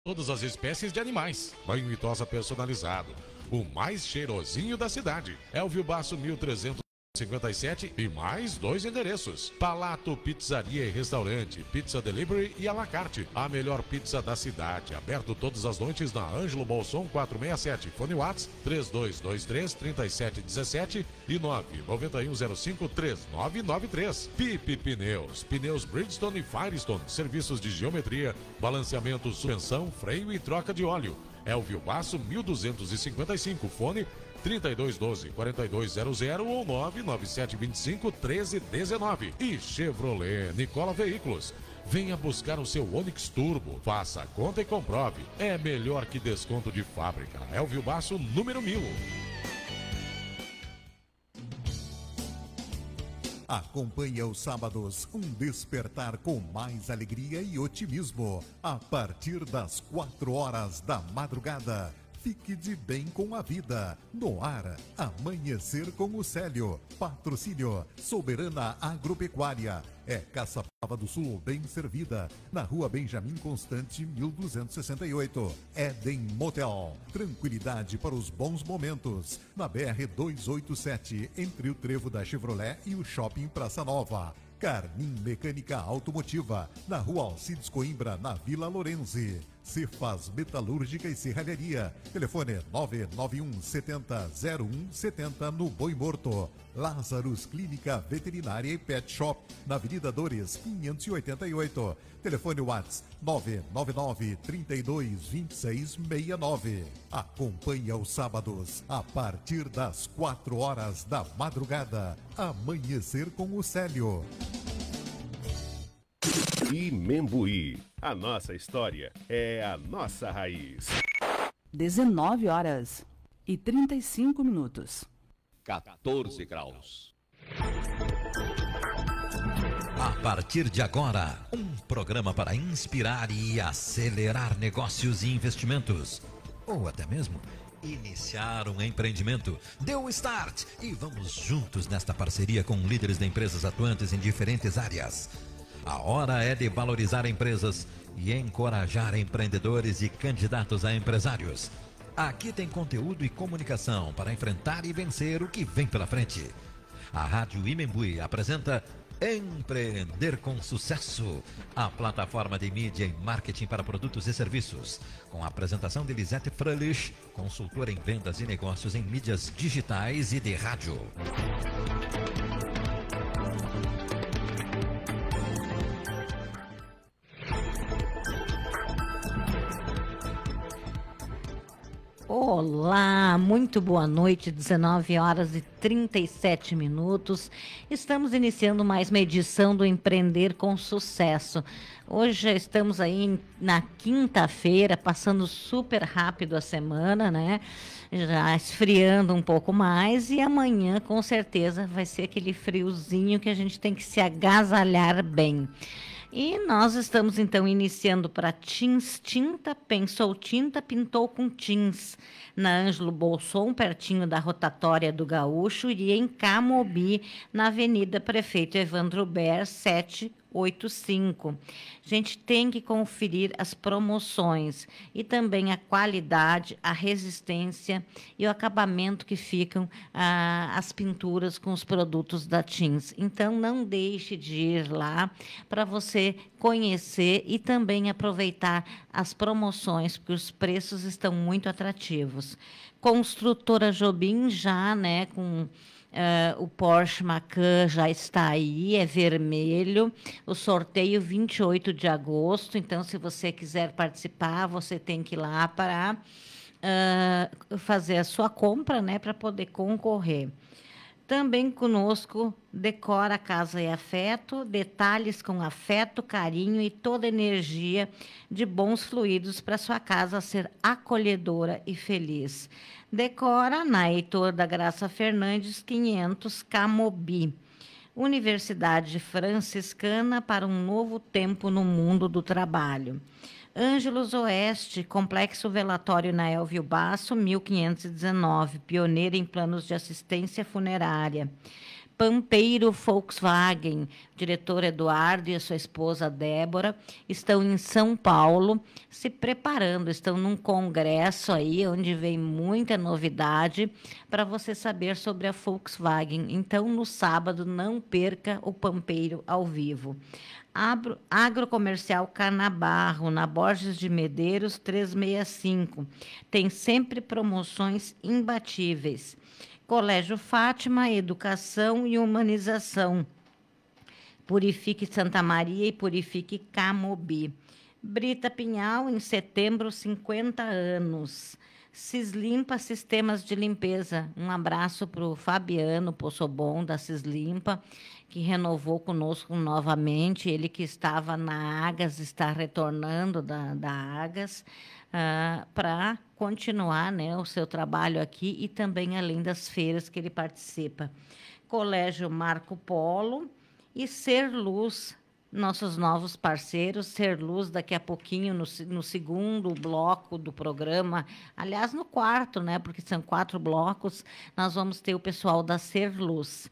Todas as espécies de animais. Banho e tosa personalizado. O mais cheirosinho da cidade. Elvio Basso 1357 e mais 2 endereços. Palato Pizzaria e Restaurante, Pizza Delivery e à la carte. A melhor pizza da cidade. Aberto todas as noites na Ângelo Bolson 467. Fone Whats 3223-3717 e 99105-3993. Pipe Pneus. Pneus Bridgestone e Firestone. Serviços de geometria, balanceamento, suspensão, freio e troca de óleo. Elvio Basso 1255. Fone 3212-4200 ou 99725-1319. E Chevrolet Nicola Veículos. Venha buscar o seu Onix Turbo. Faça a conta e comprove. É melhor que desconto de fábrica. Elvio Basso, número 1000. Acompanhe aos sábados um despertar com mais alegria e otimismo. A partir das 4 horas da madrugada. Fique de bem com a vida. No ar, Amanhecer com o Célio. Patrocínio Soberana Agropecuária. É Caçapava do Sul bem servida. Na rua Benjamin Constante, 1268. Éden Motel. Tranquilidade para os bons momentos. Na BR 287, entre o trevo da Chevrolet e o Shopping Praça Nova. Carmin Mecânica Automotiva, na rua Alcides Coimbra, na Vila Lorenzi. Cefaz Metalúrgica e Serralharia. Telefone 991 70 0170 no Boi Morto. Lázaros Clínica Veterinária e Pet Shop, na Avenida Dores 588. Telefone Whats 999 32 26 69. Acompanhe aos sábados, a partir das 4 horas da madrugada. Amanhecer com o Célio. Imembuí. A nossa história é a nossa raiz. 19 horas e 35 minutos. 14 graus. A partir de agora, um programa para inspirar e acelerar negócios e investimentos. Ou até mesmo iniciar um empreendimento. Dê o start e vamos juntos nesta parceria com líderes de empresas atuantes em diferentes áreas. A hora é de valorizar empresas e encorajar empreendedores e candidatos a empresários. Aqui tem conteúdo e comunicação para enfrentar e vencer o que vem pela frente. A Rádio Imembuí apresenta Empreender com Sucesso, a plataforma de mídia e marketing para produtos e serviços, com a apresentação de Lisete Fröhlich, consultora em vendas e negócios em mídias digitais e de rádio. Olá, muito boa noite, 19 horas e 37 minutos. Estamos iniciando mais uma edição do Empreender com Sucesso. Hoje já estamos aí na quinta-feira, passando super rápido a semana, né? Já esfriando um pouco mais e amanhã com certeza vai ser aquele friozinho que a gente tem que se agasalhar bem. E nós estamos, então, iniciando para Tins Tinta, pensou tinta, pintou com Tins, na Ângelo Bolson, pertinho da rotatória do Gaúcho, e em Camobi, na Avenida Prefeito Evandro Ber, 785. A gente tem que conferir as promoções e também a qualidade, a resistência e o acabamento que ficam as pinturas com os produtos da Tins. Então, não deixe de ir lá para você conhecer e também aproveitar as promoções, porque os preços estão muito atrativos. Construtora Jobim já, né, com... o Porsche Macan já está aí, é vermelho. O sorteio 28 de agosto. Então, se você quiser participar, você tem que ir lá para fazer a sua compra, né, para poder concorrer. Também conosco, Decora Casa e Afeto, detalhes com afeto, carinho e toda energia de bons fluidos para sua casa ser acolhedora e feliz. Decora na Heitor da Graça Fernandes, 500 Camobi. Universidade Franciscana para um novo tempo no mundo do trabalho. Ângelos Oeste, Complexo Velatório na Elvio Basso, 1519, pioneira em planos de assistência funerária. Pampeiro Volkswagen, o diretor Eduardo e a sua esposa Débora estão em São Paulo se preparando, estão num congresso aí onde vem muita novidade para você saber sobre a Volkswagen. Então, no sábado, não perca o Pampeiro ao vivo. Agrocomercial Canabarro, na Borges de Medeiros 365. Tem sempre promoções imbatíveis. Colégio Fátima, Educação e Humanização. Purifique Santa Maria e Purifique Camobi. Brita Pinhal, em setembro, 50 anos. Cislimpa Sistemas de Limpeza. Um abraço para o Fabiano Possobon, da Cislimpa, que renovou conosco novamente. Ele que estava na Agas, está retornando da Agas, para continuar, né, o seu trabalho aqui e também além das feiras que ele participa. Colégio Marco Polo e Ser Luz, nossos novos parceiros. Ser Luz, daqui a pouquinho, no segundo bloco do programa, aliás, no quarto, né, porque são 4 blocos, nós vamos ter o pessoal da Ser Luz.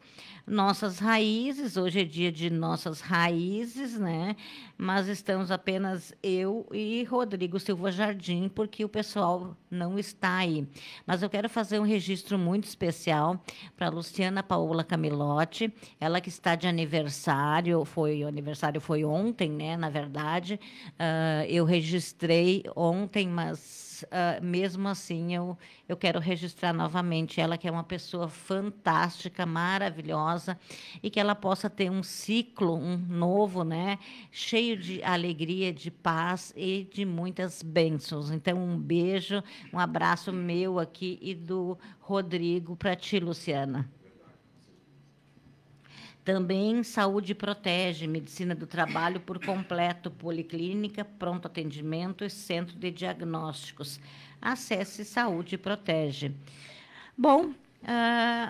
Nossas raízes, hoje é dia de nossas raízes, né? Mas estamos apenas eu e Rodrigo Silva Jardim, porque o pessoal não está aí. Mas eu quero fazer um registro muito especial para Luciana Paola Camilotti, ela que está de aniversário, o aniversário foi ontem, né? Na verdade, eu registrei ontem, mas mesmo assim eu quero registrar novamente ela, que é uma pessoa fantástica, maravilhosa, e que ela possa ter um ciclo novo, né, cheio de alegria, de paz e de muitas bênçãos. Então, um beijo, um abraço meu aqui e do Rodrigo para ti, Luciana. Também Saúde Protege, Medicina do Trabalho por completo, policlínica, pronto atendimento e centro de diagnósticos. Acesse Saúde Protege. Bom,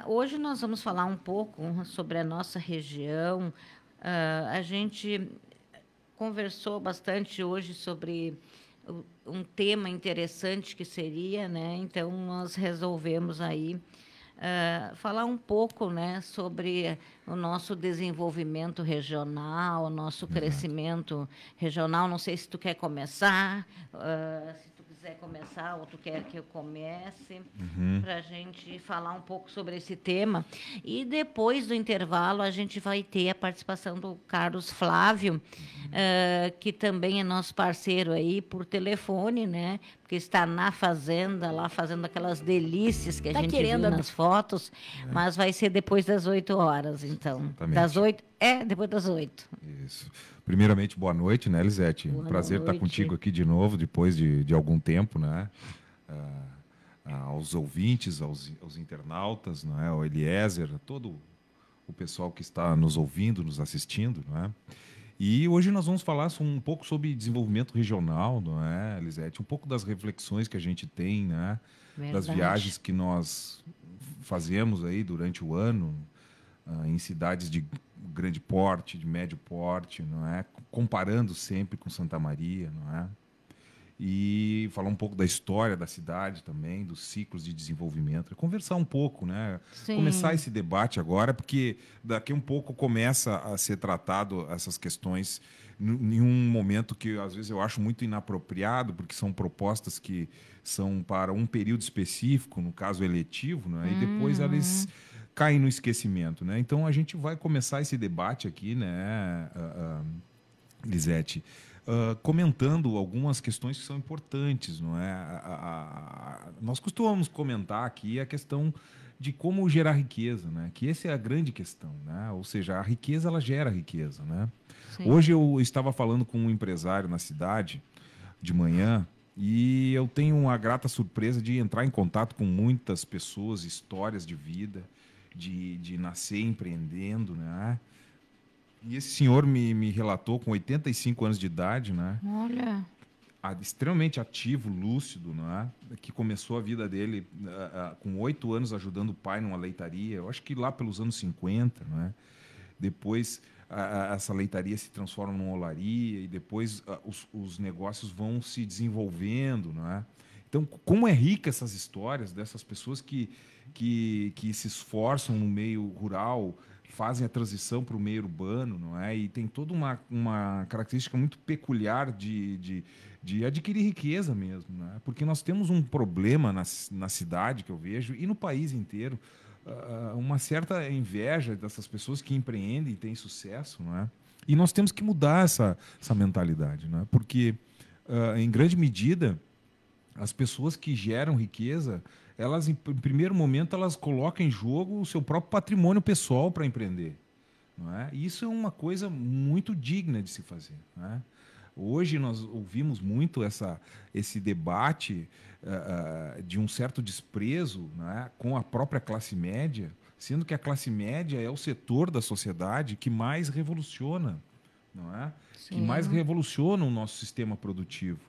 hoje nós vamos falar um pouco sobre a nossa região. A gente conversou bastante hoje sobre um tema interessante que seria, né? Então, nós resolvemos aí falar um pouco, né, sobre o nosso desenvolvimento regional, o nosso crescimento regional. Não sei se tu quer começar, se tu quiser começar ou tu quer que eu comece, para a gente falar um pouco sobre esse tema. E depois do intervalo a gente vai ter a participação do Carlos Flávio, que também é nosso parceiro aí por telefone, né? Porque está na fazenda, lá fazendo aquelas delícias que a gente viu nas fotos, mas vai ser depois das 8 horas, então. Exatamente. Das 8, depois das 8. Isso. Primeiramente, boa noite, né, Elisete? Prazer estar contigo aqui de novo, depois de algum tempo, né? Aos ouvintes, aos internautas, né? Ao Eliezer, a todo o pessoal que está nos ouvindo, nos assistindo, né? E hoje nós vamos falar um pouco sobre desenvolvimento regional, não é, Elisete? Um pouco das reflexões que a gente tem, né? Das viagens que nós fazemos aí durante o ano, em cidades de grande porte, de médio porte, não é? Comparando sempre com Santa Maria, não é? E falar um pouco da história da cidade também, dos ciclos de desenvolvimento, conversar um pouco, né? Sim. Começar esse debate agora, porque daqui um pouco começa a ser tratado essas questões em um momento que às vezes eu acho muito inapropriado, porque são propostas que são para um período específico, no caso eletivo, né? E depois elas caem no esquecimento, né? Então a gente vai começar esse debate aqui, né, Lisete, comentando algumas questões que são importantes, não é? Nós costumamos comentar aqui a questão de como gerar riqueza, né? Que essa é a grande questão, né? Ou seja, a riqueza, ela gera riqueza, né? Sim. Hoje eu estava falando com um empresário na cidade de manhã e eu tenho uma grata surpresa de entrar em contato com muitas pessoas, histórias de vida, de nascer empreendendo, né? E esse senhor me relatou com 85 anos de idade, né? Olha. Extremamente ativo, lúcido, né? Que começou a vida dele com 8 anos ajudando o pai numa leitaria. Eu acho que lá pelos anos 50, né? Depois essa leitaria se transforma numa olaria e depois os negócios vão se desenvolvendo, né? Então, como é rica essas histórias dessas pessoas que se esforçam no meio rural, fazem a transição para o meio urbano, não é? E tem toda uma característica muito peculiar de adquirir riqueza mesmo, não é? Porque nós temos um problema na cidade, que eu vejo, e no país inteiro, uma certa inveja dessas pessoas que empreendem e têm sucesso, não é? E nós temos que mudar essa mentalidade, não é? Porque, em grande medida, as pessoas que geram riqueza, elas, em primeiro momento, elas colocam em jogo o seu próprio patrimônio pessoal para empreender, não é? E isso é uma coisa muito digna de se fazer, não é? Hoje nós ouvimos muito esse debate de um certo desprezo, né, com a própria classe média, sendo que a classe média é o setor da sociedade que mais revoluciona, não é? Que mais revoluciona o nosso sistema produtivo,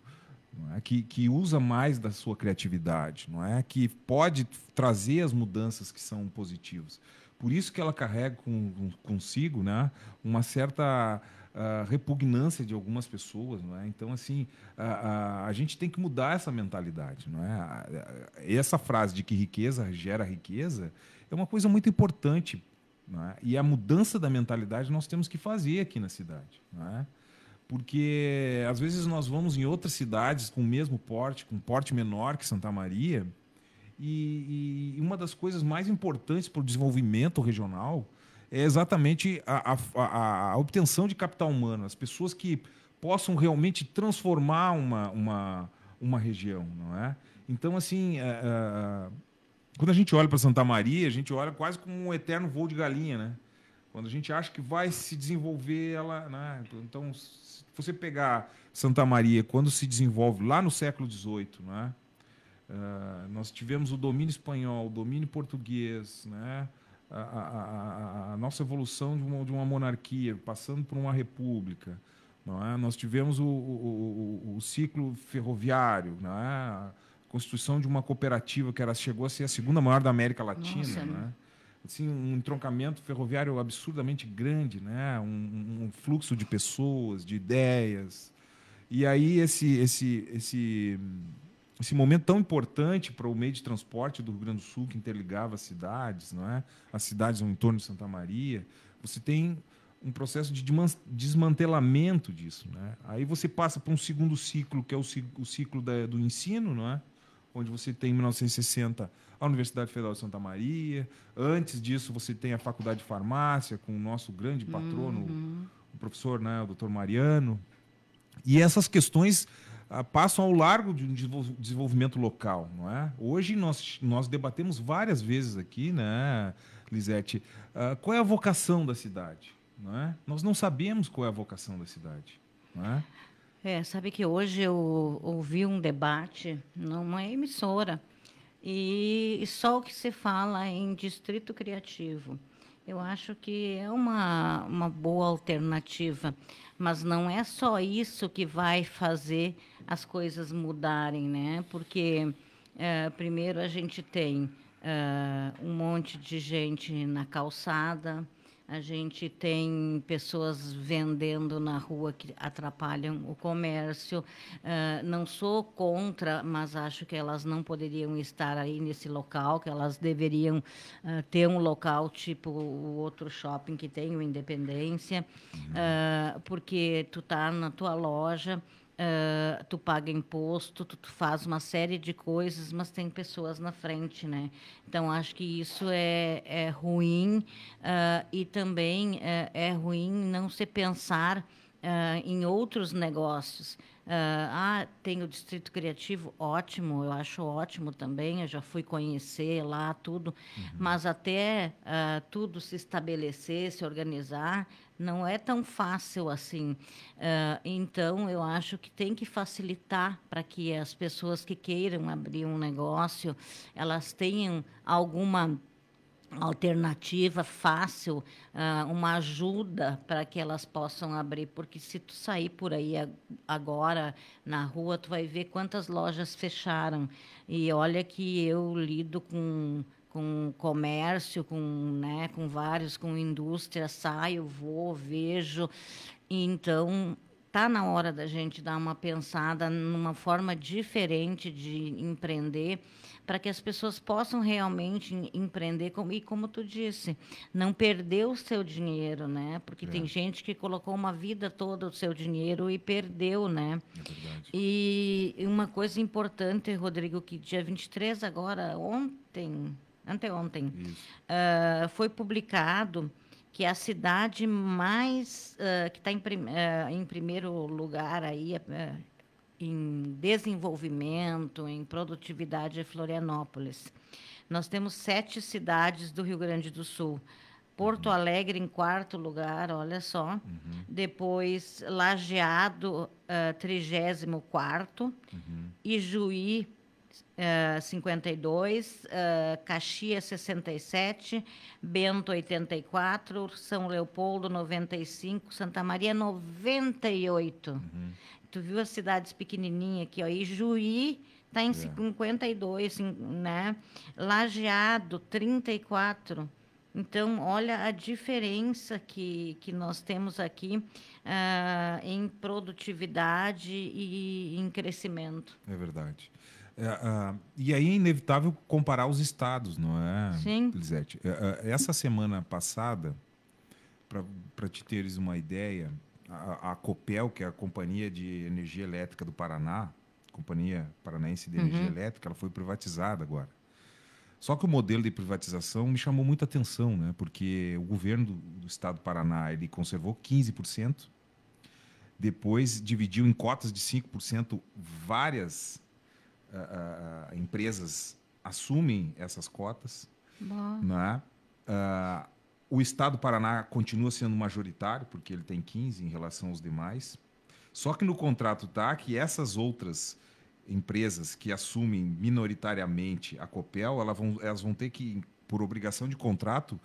não é? Que usa mais da sua criatividade, não é? Que pode trazer as mudanças que são positivas. Por isso que ela carrega consigo, né, uma certa repugnância de algumas pessoas, não é? Então, assim, a gente tem que mudar essa mentalidade, não é? Essa frase de que riqueza gera riqueza é uma coisa muito importante, não é? E a mudança da mentalidade nós temos que fazer aqui na cidade, não é? Porque às vezes nós vamos em outras cidades com o mesmo porte, com porte menor que Santa Maria, e uma das coisas mais importantes para o desenvolvimento regional é exatamente a obtenção de capital humano, as pessoas que possam realmente transformar uma região, não é? Então, assim, quando a gente olha para Santa Maria, a gente olha quase como um eterno voo de galinha, né? Quando a gente acha que vai se desenvolver ela, né? Então, se você pegar Santa Maria, quando se desenvolve lá no século XVIII, né? Nós tivemos o domínio espanhol, o domínio português, né? A nossa evolução de uma monarquia, passando por uma república, não é? Nós tivemos o ciclo ferroviário, não é? A constituição de uma cooperativa que chegou a ser a segunda maior da América Latina, Nossa, né? Assim, um entroncamento ferroviário absurdamente grande, né? Um fluxo de pessoas, de ideias. E aí esse momento tão importante para o meio de transporte do Rio Grande do Sul, que interligava as cidades, não é? As cidades ao entorno de Santa Maria, você tem um processo de desmantelamento disso, né? Aí você passa para um segundo ciclo, que é o ciclo do ensino, não é? Onde você tem, em 1960, a Universidade Federal de Santa Maria. Antes disso, você tem a Faculdade de Farmácia, com o nosso grande patrono, o professor, né, o Dr. Mariano. E essas questões passam ao largo de um desenvolvimento local, não é? Hoje nós debatemos várias vezes aqui, né, Lisete, qual é a vocação da cidade, não é? Nós não sabemos qual é a vocação da cidade, não é? Sabe que hoje eu ouvi um debate numa emissora e só o que se fala em distrito criativo. Eu acho que é uma boa alternativa, mas não é só isso que vai fazer as coisas mudarem, né? Porque, primeiro, a gente tem um monte de gente na calçada, a gente tem pessoas vendendo na rua que atrapalham o comércio. Não sou contra, mas acho que elas não poderiam estar aí nesse local, que elas deveriam ter um local tipo o outro shopping que tem, o Independência, porque tu tá na tua loja, tu paga imposto, tu faz uma série de coisas, mas tem pessoas na frente, né? Então, acho que isso é ruim, e também é ruim não se pensar em outros negócios. Tem o Distrito Criativo, ótimo, eu acho ótimo também, eu já fui conhecer lá tudo, mas até tudo se estabelecer, se organizar, não é tão fácil assim. Então, eu acho que tem que facilitar para que as pessoas que queiram abrir um negócio, elas tenham alguma alternativa fácil, uma ajuda para que elas possam abrir, porque se tu sair por aí agora na rua, tu vai ver quantas lojas fecharam. E olha que eu lido com comércio, com vários, com indústria, saio, vou, vejo. Então, tá na hora da gente dar uma pensada numa forma diferente de empreender, para que as pessoas possam realmente empreender e como tu disse, não perder o seu dinheiro, né? Porque tem gente que colocou uma vida toda o seu dinheiro e perdeu, né? É verdade. E uma coisa importante, Rodrigo, que dia 23 agora, anteontem, foi publicado que a cidade mais que está em primeiro lugar aí em desenvolvimento, em produtividade é Florianópolis. Nós temos 7 cidades do Rio Grande do Sul. Porto Alegre em 4º lugar, olha só. Depois Lajeado, 34º. Ijuí, 52, Caxias 67, Bento 84, São Leopoldo 95, Santa Maria 98. Tu viu as cidades pequenininhas aqui, ó. Ijuí está em 52, né? Lajeado 34. Então, olha a diferença que nós temos aqui em produtividade e em crescimento. É verdade. E aí é inevitável comparar os estados, não é, Sim. Lisete? Essa semana passada, para te teres uma ideia, a Copel, que é a Companhia de Energia Elétrica do Paraná, Companhia Paranaense de Energia Elétrica, ela foi privatizada agora. Só que o modelo de privatização me chamou muita atenção, né? Porque o governo do estado do Paraná ele conservou 15%, depois dividiu em cotas de 5%, várias empresas assumem essas cotas. Né? O estado do Paraná continua sendo majoritário, porque ele tem 15% em relação aos demais. Só que no contrato está que essas outras empresas que assumem minoritariamente a Copel, elas vão ter que, por obrigação de contrato,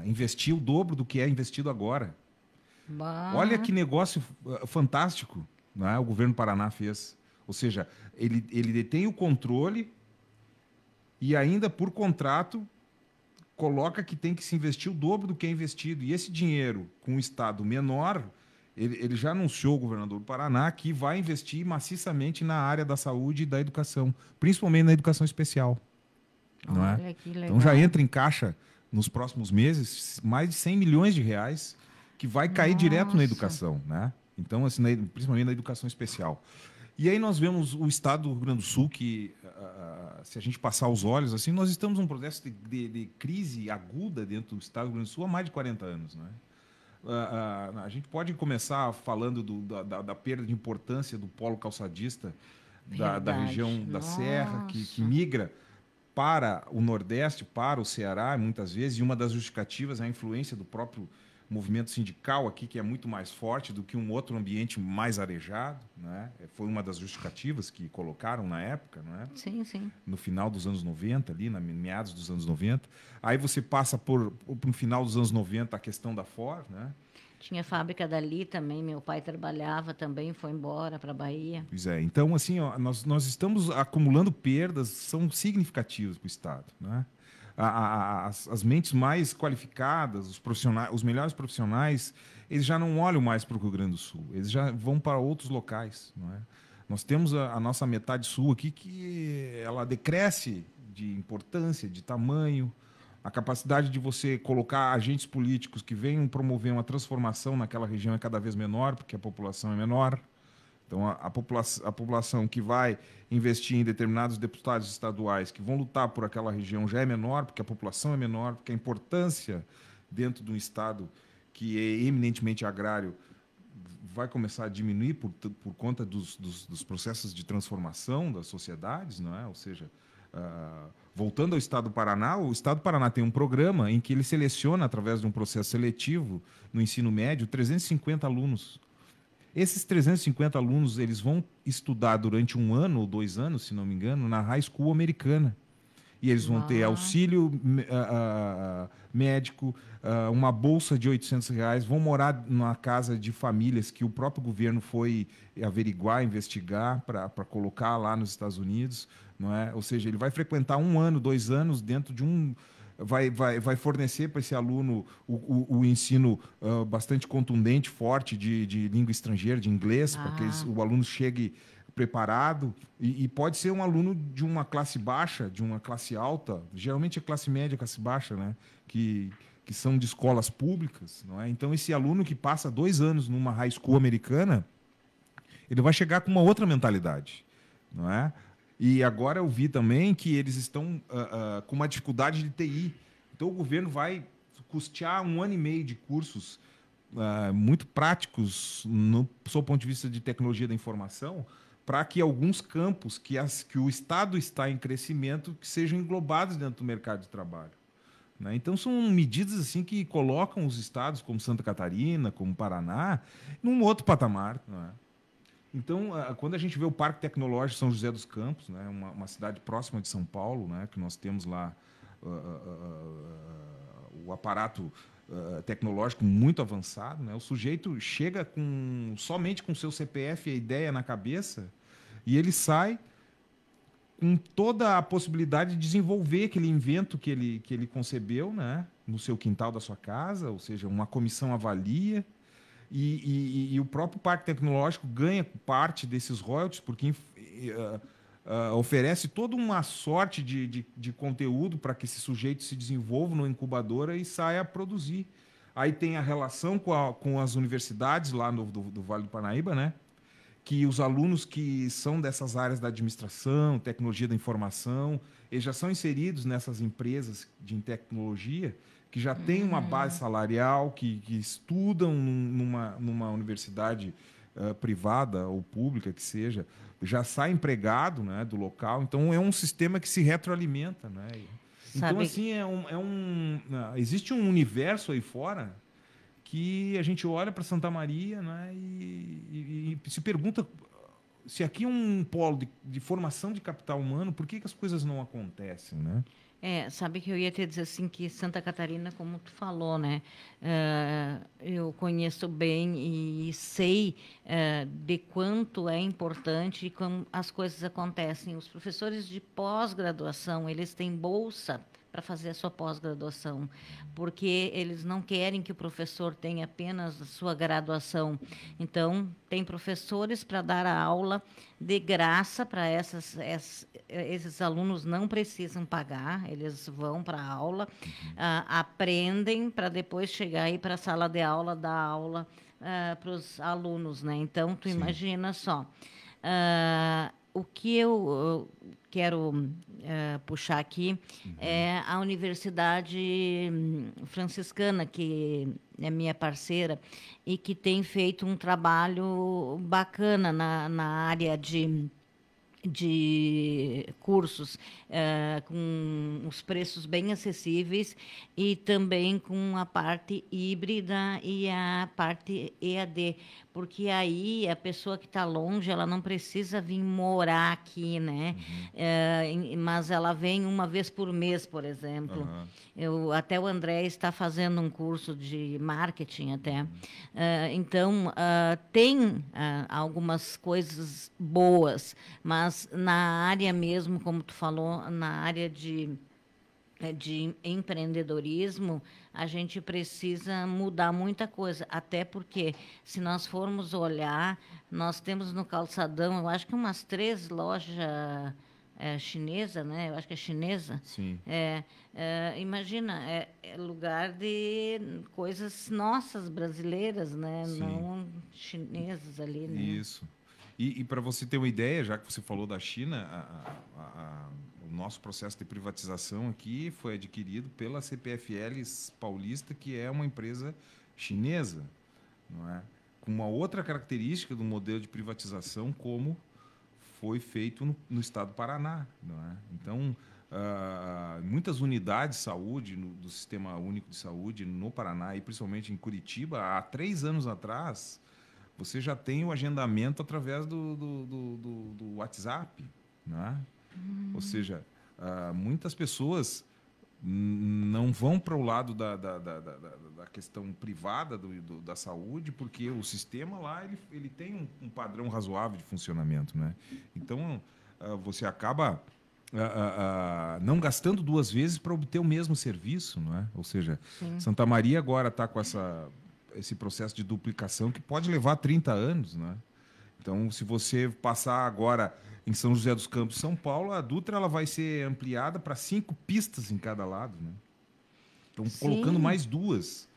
investir o dobro do que é investido agora. Olha que negócio fantástico, né? O governo do Paraná fez. Ou seja, ele detém o controle e ainda, por contrato, coloca que tem que se investir o dobro do que é investido. E esse dinheiro, com o Estado menor, ele já anunciou, o governador do Paraná, que vai investir maciçamente na área da saúde e da educação, principalmente na educação especial. Não é? Então já entra em caixa, nos próximos meses, mais de 100 milhões de reais que vai cair direto na educação, né? Então, assim, principalmente na educação especial. E aí nós vemos o estado do Rio Grande do Sul, que, se a gente passar os olhos, assim, nós estamos num processo de crise aguda dentro do estado do Rio Grande do Sul há mais de 40 anos, né? A gente pode começar falando da perda de importância do polo calçadista da região da Serra, que migra para o Nordeste, para o Ceará, muitas vezes, e uma das justificativas é a influência do próprio movimento sindical aqui, que é muito mais forte do que um outro ambiente mais arejado, né? Foi uma das justificativas que colocaram na época, não é? Sim, sim. No final dos anos 90, ali, meados dos anos 90. Aí você passa por no final dos anos 90 a questão da Ford, né? Tinha fábrica dali também, meu pai trabalhava também, foi embora para a Bahia. Pois é, então assim, ó, nós estamos acumulando perdas, são significativas para o Estado, né? As mentes mais qualificadas, os profissionais, os melhores profissionais, eles já não olham mais para o Rio Grande do Sul, eles já vão para outros locais, não é? Nós temos a nossa metade sul aqui que ela decresce de importância, de tamanho, a capacidade de você colocar agentes políticos que venham promover uma transformação naquela região é cada vez menor, porque a população é menor. Então, a população que vai investir em determinados deputados estaduais que vão lutar por aquela região já é menor, porque a população é menor, porque a importância dentro de um Estado que é eminentemente agrário vai começar a diminuir por conta dos processos de transformação das sociedades, não é? Ou seja, voltando ao Estado do Paraná, o Estado do Paraná tem um programa em que ele seleciona, através de um processo seletivo no ensino médio, 350 alunos. Esses 350 alunos eles vão estudar durante 1 ano ou 2 anos, se não me engano, na High School americana. E eles vão ter auxílio médico, uma bolsa de R$800, vão morar numa casa de famílias que o próprio governo foi averiguar, investigar para colocar lá nos Estados Unidos, não é? Ou seja, ele vai frequentar 1 ano, 2 anos dentro de vai fornecer para esse aluno o ensino bastante contundente, forte de língua estrangeira, de inglês, para que o aluno chegue preparado, e pode ser um aluno de uma classe baixa, de uma classe alta, geralmente é classe média, classe baixa, né? Que são de escolas públicas, não é? Então, esse aluno que passa 2 anos numa high school americana, ele vai chegar com uma outra mentalidade, não é? E agora eu vi também que eles estão com uma dificuldade de TI. Então, o governo vai custear 1 ano e meio de cursos muito práticos, no seu ponto de vista de tecnologia da informação, para que alguns campos que o Estado está em crescimento que sejam englobados dentro do mercado de trabalho. Né? Então, são medidas assim que colocam os estados, como Santa Catarina, como Paraná, num outro patamar. Não é? Então, quando a gente vê o Parque Tecnológico São José dos Campos, né, uma cidade próxima de São Paulo, né, que nós temos lá o aparato tecnológico muito avançado, né, o sujeito chega somente com seu CPF e a ideia na cabeça, e ele sai com toda a possibilidade de desenvolver aquele invento que ele concebeu, né, no seu quintal da sua casa, ou seja, uma comissão avalia. E o próprio Parque Tecnológico ganha parte desses royalties, porque oferece toda uma sorte de conteúdo para que esse sujeito se desenvolva numa incubadora e saia a produzir. Aí tem a relação com as universidades lá do Vale do Parnaíba, né? Que os alunos que são dessas áreas da administração, tecnologia da informação, eles já são inseridos nessas empresas de tecnologia, que já têm uma base salarial, que estudam numa universidade privada ou pública, que seja, já sai empregado, né, do local. Então, é um sistema que se retroalimenta. Né? Então, assim, existe um universo aí fora que a gente olha para Santa Maria, né, e se pergunta se aqui é um polo de formação de capital humano, por que as coisas não acontecem, né? Sabe que eu ia te dizer assim que Santa Catarina, como tu falou, né? Eu conheço bem e sei de quanto é importante e como as coisas acontecem. Os professores de pós-graduação, eles têm bolsa para fazer a sua pós-graduação, porque eles não querem que o professor tenha apenas a sua graduação. Então, tem professores para dar a aula de graça para esses alunos, não precisam pagar, eles vão para a aula, aprendem para depois chegar aí para a sala de aula, dar aula para os alunos, né? Então, tu imagina só. O que eu quero puxar aqui é a Universidade Franciscana, que é minha parceira e que tem feito um trabalho bacana na área de cursos, com os preços bem acessíveis e também com a parte híbrida e a parte EAD, porque aí a pessoa que está longe, ela não precisa vir morar aqui, né? Mas ela vem uma vez por mês, por exemplo. Até o André está fazendo um curso de marketing até. Então, tem algumas coisas boas, mas na área mesmo, como tu falou, na área de empreendedorismo, a gente precisa mudar muita coisa, até porque, se nós formos olhar, nós temos no Calçadão, eu acho que umas 3 lojas chinesa, né? Eu acho que é chinesa. Sim. Imagina, é lugar de coisas nossas, brasileiras, né? Sim. Não chinesas ali, né? Isso. E para você ter uma ideia, já que você falou da China, o nosso processo de privatização aqui foi adquirido pela CPFL Paulista, que é uma empresa chinesa, não é? Com uma outra característica do modelo de privatização, como foi feito no estado do Paraná, não é? Então, muitas unidades de saúde do Sistema Único de Saúde no Paraná, e principalmente em Curitiba, há 3 anos atrás, você já tem o agendamento através do WhatsApp, né? Ou seja, muitas pessoas não vão para o lado da questão privada da saúde, porque o sistema lá ele tem um padrão razoável de funcionamento, né? Então, você acaba não gastando 2 vezes para obter o mesmo serviço, não é? Ou seja, Sim. Santa Maria agora está com esse processo de duplicação que pode levar 30 anos, não é? Então, se você passar agora em São José dos Campos, São Paulo, a Dutra ela vai ser ampliada para 5 pistas em cada lado, né? Estão colocando mais 2,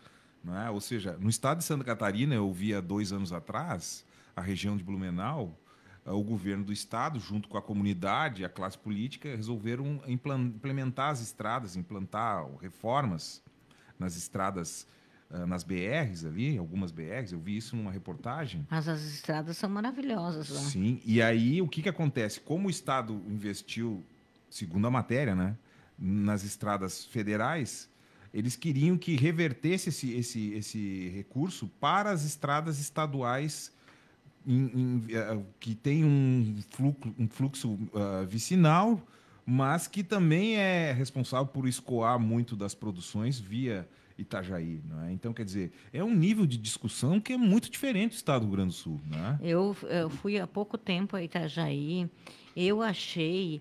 não é? Ou seja, no estado de Santa Catarina, eu vi há 2 anos atrás, a região de Blumenau, o governo do estado, junto com a comunidade, a classe política, resolveram implementar as estradas, implantar reformas nas estradas, nas BRs ali, algumas BRs, eu vi isso numa reportagem. Mas as estradas são maravilhosas lá. Sim, e aí o que acontece? Como o estado investiu, segundo a matéria, né, nas estradas federais, eles queriam que revertesse esse recurso para as estradas estaduais que tem um fluxo vicinal, mas que também é responsável por escoar muito das produções via Itajaí, não é? Então, quer dizer, é um nível de discussão que é muito diferente do estado do Rio Grande do Sul, não é? Eu fui há pouco tempo a Itajaí, eu achei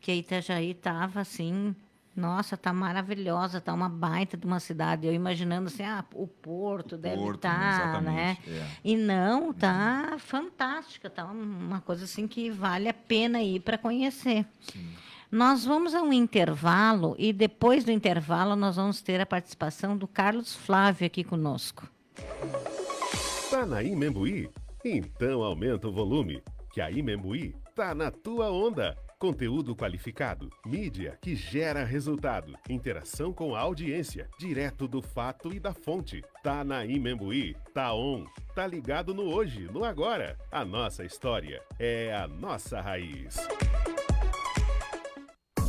que a Itajaí estava assim, nossa, tá maravilhosa, tá uma baita de uma cidade. Eu imaginando assim, o Porto deve estar, né? E não, tá fantástica, tá uma coisa assim que vale a pena ir para conhecer. Sim. Nós vamos a um intervalo e depois do intervalo nós vamos ter a participação do Carlos Flávio aqui conosco. Tá na Imembuí? Então aumenta o volume, que a Imembuí tá na tua onda. Conteúdo qualificado, mídia que gera resultado, interação com a audiência, direto do fato e da fonte. Tá na Imembuí, tá on, tá ligado no hoje, no agora. A nossa história é a nossa raiz.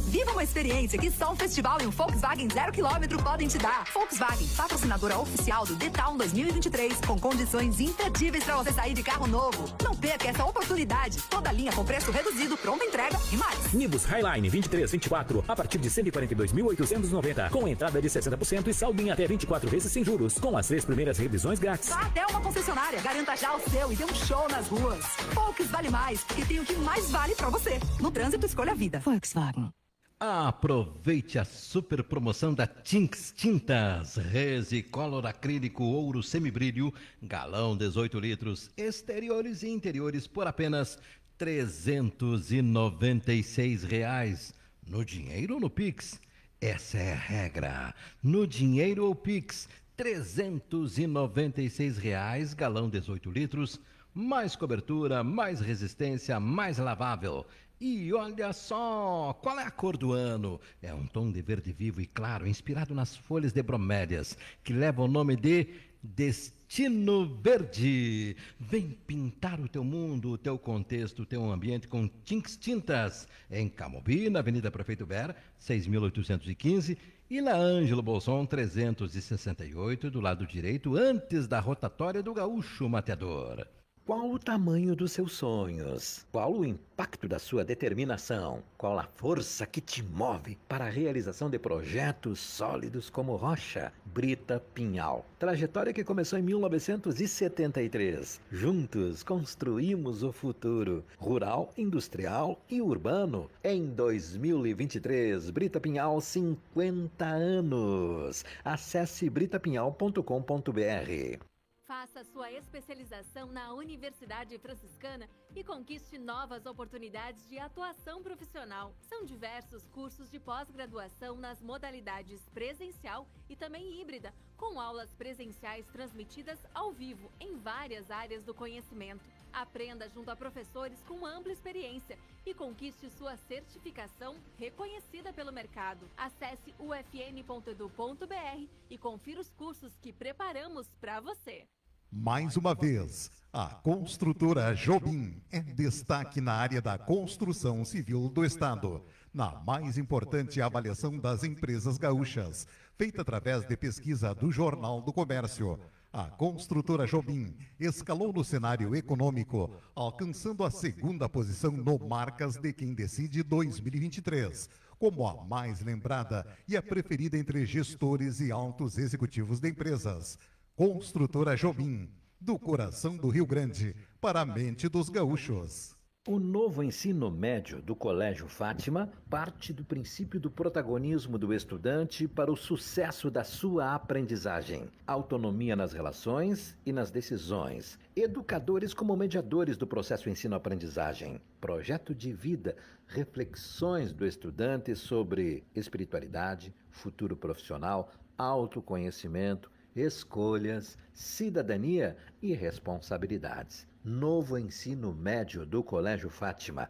Viva uma experiência que só um festival e um Volkswagen 0 km podem te dar. Volkswagen, patrocinadora oficial do The Town 2023, com condições imperdíveis para você sair de carro novo. Não perca essa oportunidade. Toda linha com preço reduzido, pronta entrega e mais. Nibus Highline 23-24, a partir de 142.890, com entrada de 60% e saldo em até 24 vezes sem juros, com as 3 primeiras revisões grátis. Vá até uma concessionária, garanta já o seu e dê um show nas ruas. Volks vale mais, porque tem o que mais vale para você. No trânsito, escolha a vida. Volkswagen. Aproveite a super promoção da Tinks Tintas. Rese Color acrílico ouro semibrilho, galão 18 litros, exteriores e interiores por apenas R$ 396. No dinheiro ou no Pix? Essa é a regra. No dinheiro ou Pix, R$ 396, galão 18 litros, mais cobertura, mais resistência, mais lavável. E olha só, qual é a cor do ano? É um tom de verde vivo e claro, inspirado nas folhas de bromélias, que leva o nome de Destino Verde. Vem pintar o teu mundo, o teu contexto, o teu ambiente com Tinks Tintas. Em Camobi, na Avenida Prefeito Ver, 6.815, e na Ângelo Bolson, 368, do lado direito, antes da rotatória do Gaúcho Mateador. Qual o tamanho dos seus sonhos? Qual o impacto da sua determinação? Qual a força que te move para a realização de projetos sólidos como rocha? Brita Pinhal. Trajetória que começou em 1973. Juntos construímos o futuro, rural, industrial e urbano. Em 2023, Brita Pinhal, 50 anos. Acesse britapinhal.com.br. Faça sua especialização na Universidade Franciscana e conquiste novas oportunidades de atuação profissional. São diversos cursos de pós-graduação nas modalidades presencial e também híbrida, com aulas presenciais transmitidas ao vivo em várias áreas do conhecimento. Aprenda junto a professores com ampla experiência e conquiste sua certificação reconhecida pelo mercado. Acesse ufn.edu.br e confira os cursos que preparamos para você. Mais uma vez, a construtora Jobim é destaque na área da construção civil do Estado, na mais importante avaliação das empresas gaúchas, feita através de pesquisa do Jornal do Comércio. A construtora Jobim escalou no cenário econômico, alcançando a 2ª posição no Marcas de Quem Decide 2023, como a mais lembrada e a preferida entre gestores e altos executivos de empresas. Construtora Jobim, do coração do Rio Grande, para a mente dos gaúchos. O novo ensino médio do Colégio Fátima parte do princípio do protagonismo do estudante para o sucesso da sua aprendizagem. Autonomia nas relações e nas decisões. Educadores como mediadores do processo ensino-aprendizagem. Projeto de vida, reflexões do estudante sobre espiritualidade, futuro profissional, autoconhecimento, escolhas, cidadania e responsabilidades. Novo ensino médio do Colégio Fátima,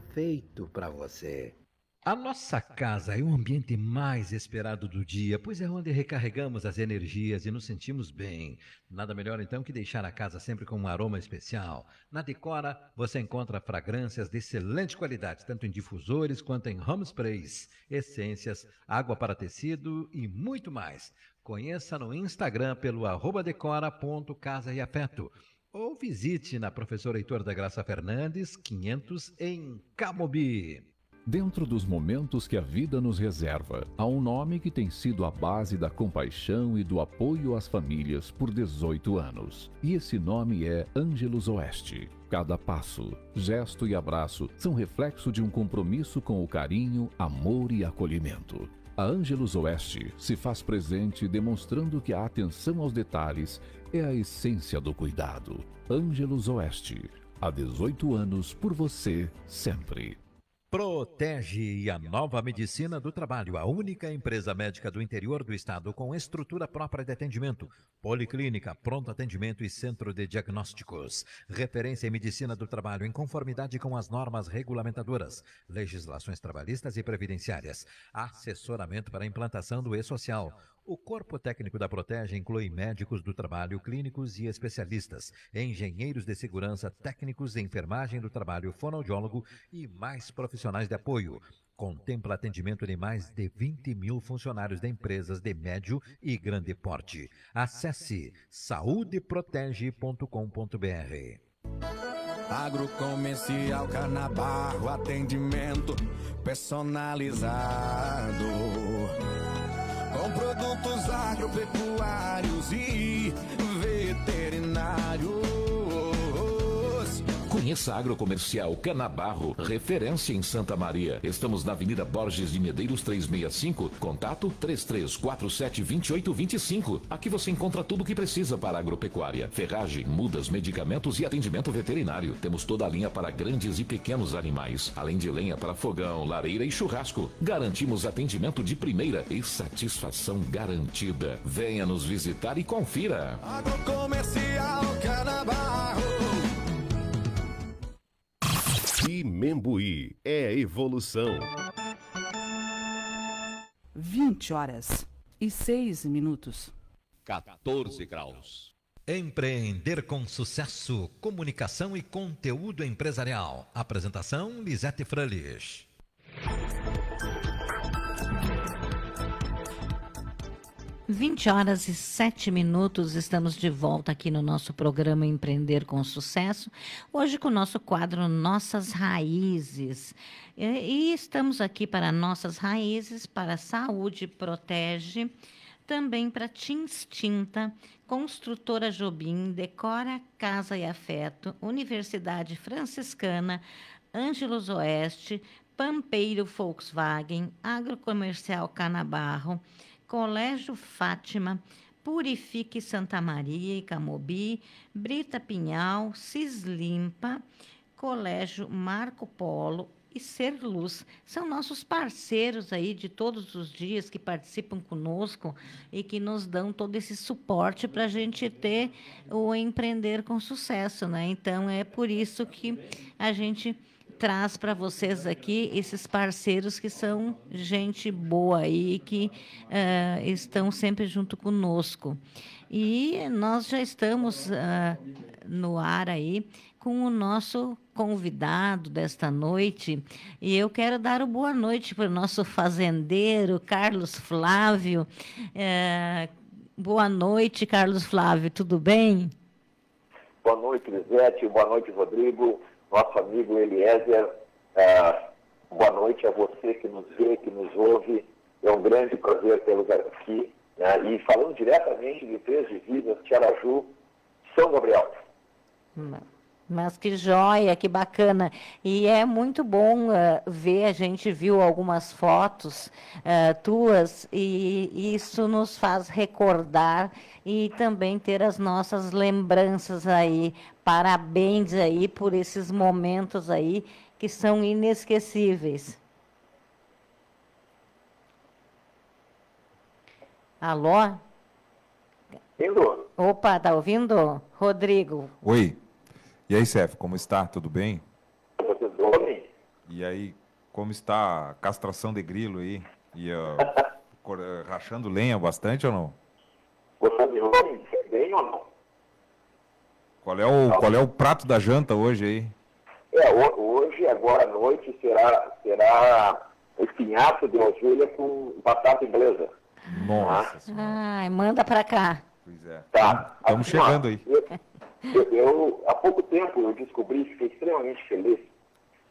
feito para você. A nossa casa é o ambiente mais esperado do dia, pois é onde recarregamos as energias e nos sentimos bem. Nada melhor então que deixar a casa sempre com um aroma especial. Na Decora você encontra fragrâncias de excelente qualidade, tanto em difusores quanto em home sprays, essências, água para tecido e muito mais. Conheça no Instagram pelo @decora.casa-e-afeto. Ou visite na Professor Heitor da Graça Fernandes, 500, em Camobi. Dentro dos momentos que a vida nos reserva, há um nome que tem sido a base da compaixão e do apoio às famílias por 18 anos. E esse nome é Ângelus Oeste. Cada passo, gesto e abraço são reflexo de um compromisso com o carinho, amor e acolhimento. A Ângelus Oeste se faz presente demonstrando que a atenção aos detalhes é a essência do cuidado. Ângelus Oeste, há 18 anos por você sempre. Protege e a Nova Medicina do Trabalho, a única empresa médica do interior do estado com estrutura própria de atendimento, policlínica, pronto atendimento e centro de diagnósticos. Referência em medicina do trabalho em conformidade com as normas regulamentadoras, legislações trabalhistas e previdenciárias. Assessoramento para implantação do e-social. O corpo técnico da Protege inclui médicos do trabalho, clínicos e especialistas, engenheiros de segurança, técnicos de enfermagem do trabalho, fonoaudiólogo e mais profissionais de apoio. Contempla atendimento de mais de 20 mil funcionários de empresas de médio e grande porte. Acesse saudeprotege.com.br. Agrocomercial Canabarro, atendimento personalizado, com produtos agropecuários e veterinários. Conheça a Agrocomercial Canabarro, referência em Santa Maria. Estamos na Avenida Borges de Medeiros 365, contato 33472825. Aqui você encontra tudo o que precisa para a agropecuária: ferragem, mudas, medicamentos e atendimento veterinário. Temos toda a linha para grandes e pequenos animais, além de lenha para fogão, lareira e churrasco. Garantimos atendimento de primeira e satisfação garantida. Venha nos visitar e confira. Agrocomercial Canabarro. Imembuí é evolução. 20h06. 14 graus. Empreender com sucesso, comunicação e conteúdo empresarial. Apresentação Lisete Frölich. 20h07, estamos de volta aqui no nosso programa Empreender com Sucesso, hoje com o nosso quadro Nossas Raízes. E estamos aqui para Nossas Raízes, para Saúde Protege, também para Tins Tinta, Construtora Jobim, Decora Casa e Afeto, Universidade Franciscana, Ângelus Oeste, Pampeiro Volkswagen, Agrocomercial Canabarro, Colégio Fátima, Purifique Santa Maria e Camobi, Brita Pinhal, Cislimpa, Colégio Marco Polo e Ser Luz. São nossos parceiros aí de todos os dias que participam conosco e que nos dão todo esse suporte para a gente ter o Empreender com Sucesso, né? Então, é por isso que a gente traz para vocês aqui esses parceiros que são gente boa aí, que estão sempre junto conosco. E nós já estamos no ar aí com o nosso convidado desta noite. E eu quero dar uma boa noite para o nosso fazendeiro, Carlos Flávio. Boa noite, Carlos Flávio, tudo bem? Boa noite, Lisete. Boa noite, Rodrigo. Nosso amigo Eliezer, boa noite a você que nos vê, que nos ouve. É um grande prazer tê-los aqui. E falando diretamente de Três Divisas, Tiaraju, São Gabriel. Mas que joia, que bacana. E é muito bom ver, a gente viu algumas fotos tuas, e isso nos faz recordar e também ter as nossas lembranças aí. Parabéns aí por esses momentos aí que são inesquecíveis. Alô? Ouvindo? Opa, tá ouvindo? Rodrigo. Oi. E aí, Cef, como está? Tudo bem? Vocês ouvem? E aí, como está a castração de grilo aí? E rachando lenha bastante ou não? Vocês me ouvem bem ou não? Qual é o prato da janta hoje aí? Hoje, agora à noite, será espinhaço de ovelha com batata inglesa. Nossa. Ai, manda pra cá. Pois é. Tá. Estamos chegando aí. Há pouco tempo eu descobri, fiquei extremamente feliz